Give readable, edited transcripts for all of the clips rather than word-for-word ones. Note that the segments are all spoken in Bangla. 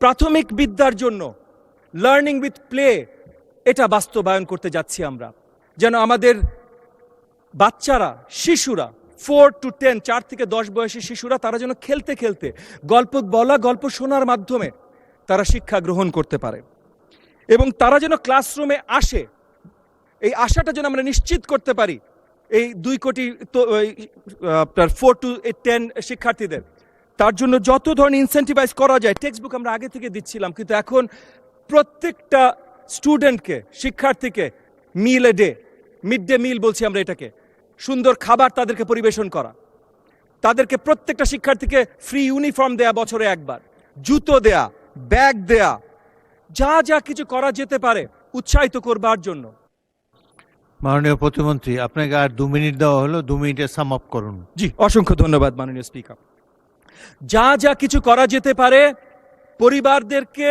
প্রাথমিক বিদ্যার জন্য লার্নিং উইথ প্লে এটা বাস্তবায়ন করতে যাচ্ছি আমরা, যেন আমাদের বাচ্চারা, শিশুরা 4 to 10, 4 থেকে 10 বয়সী শিশুরা তারা যেন খেলতে খেলতে গল্প বলা, গল্প শোনার মাধ্যমে তারা শিক্ষা গ্রহণ করতে পারে, এবং তারা যেন ক্লাসরুমে আসে, এই আশাটা যেন আমরা নিশ্চিত করতে পারি এই 2 কোটি আপনার 4 to 10 শিক্ষার্থীদের। তার জন্য যত ধরনের ইনসেন্টিভাইজ করা যায়, টেক্সট বুক আমরা আগে থেকে দিচ্ছিলাম, কিন্তু এখন প্রত্যেকটা স্টুডেন্টকে, শিক্ষার্থীকে meal a day, mid day meal বলছি আমরা এটাকে, সুন্দর খাবার তাদেরকে পরিবেশন করা, তাদেরকে প্রত্যেকটা শিক্ষার্থীকে ফ্রি ইউনিফর্ম দেয়া বছরে একবার, জুতো দেয়া, ব্যাগ দেয়া, যা যা কিছু করা যেতে পারে উৎসাহিত করবার জন্য। মাননীয় প্রতিমন্ত্রী, আপনাকে আর 2 মিনিট দেওয়া হলো, 2 মিনিটে সাম আপ করুন। জি, অসংখ্য ধন্যবাদ মাননীয় স্পিকার। যা যা কিছু করা যেতে পারে পরিবারদেরকে,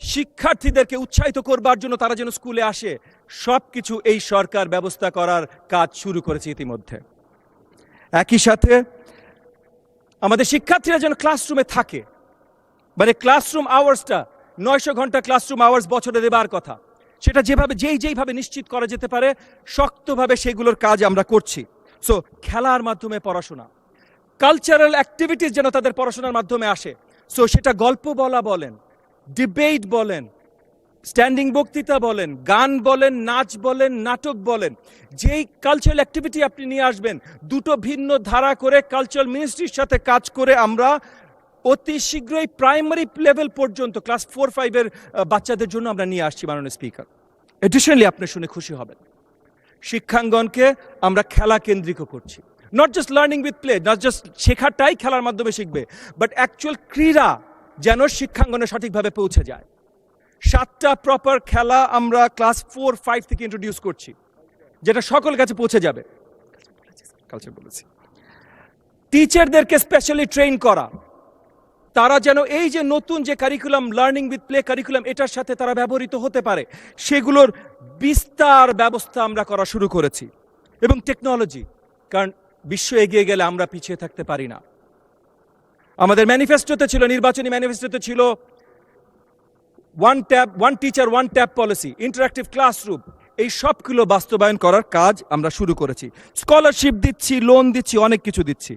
শিক্ষার্থীদেরকে উৎসাহিত করবার জন্য, তারা যেন স্কুলে আসে, সব কিছু এই সরকার ব্যবস্থা করার কাজ শুরু করেছে ইতিমধ্যে। একই সাথে আমাদের শিক্ষার্থীরা যেন ক্লাসরুমে থাকে, মানে ক্লাসরুম আওয়ার্সটা 900 ঘন্টা ক্লাসরুম আওয়ার্স বছরে দেবার কথা, সেটা যেইভাবে নিশ্চিত করা যেতে পারে শক্তভাবে সেগুলোর কাজ আমরা করছি। সো খেলার মাধ্যমে পড়াশোনা, কালচারাল অ্যাক্টিভিটিস যেন তাদের পড়াশোনার মাধ্যমে আসে। সো সেটা গল্প বলা বলেন, ডিবেট বলেন, স্ট্যান্ডিং বক্তৃতা বলেন, গান বলেন, নাচ বলেন, নাটক বলেন, যেই কালচারাল অ্যাক্টিভিটি আপনি নিয়ে আসবেন, 2টো ভিন্ন ধারা করে কালচারাল মিনিস্ট্রির সাথে কাজ করে আমরা অতি শীঘ্রই প্রাইমারি লেভেল পর্যন্ত ক্লাস 4-5 বাচ্চাদের জন্য আমরা নিয়ে আসছি মাননীয় স্পিকার। এডিশনালি আপনি শুনে খুশি হবেন, শিক্ষাঙ্গনকে আমরা খেলা কেন্দ্রিক করছি। Not just learning with play, not just শেখাটাই খেলার মাধ্যমে শিখবে, বাট অ্যাকচুয়াল ক্রীড়া যেন শিক্ষাঙ্গনে সঠিকভাবে পৌঁছে যায়। 7টা প্রপার খেলা আমরা ক্লাস 4-5 থেকে ইন্ট্রোডিউস করছি, যেটা সকল কাছে পৌঁছে যাবে। কালচার বলেছি, টিচারদেরকে স্পেশালি ট্রেন করা, তারা যেন এই যে নতুন যে curriculum, learning with play curriculum, এটার সাথে তারা ব্যবহৃত হতে পারে, সেগুলোর বিস্তার ব্যবস্থা আমরা করা শুরু করেছি। এবং টেকনোলজি, কারণ বিশ্ব এগিয়ে গেলে আমরা পিছিয়ে থাকতে পারি না। আমাদের ম্যানিফেস্টোতে ছিল, নির্বাচনী ম্যানিফেস্টোতে ছিল one teacher one tab policy, interactive classroom, এই সবগুলো বাস্তবায়ন করার কাজ আমরা শুরু করেছি। স্কলারশিপ দিচ্ছি, লোন দিচ্ছি, অনেক কিছু দিচ্ছি।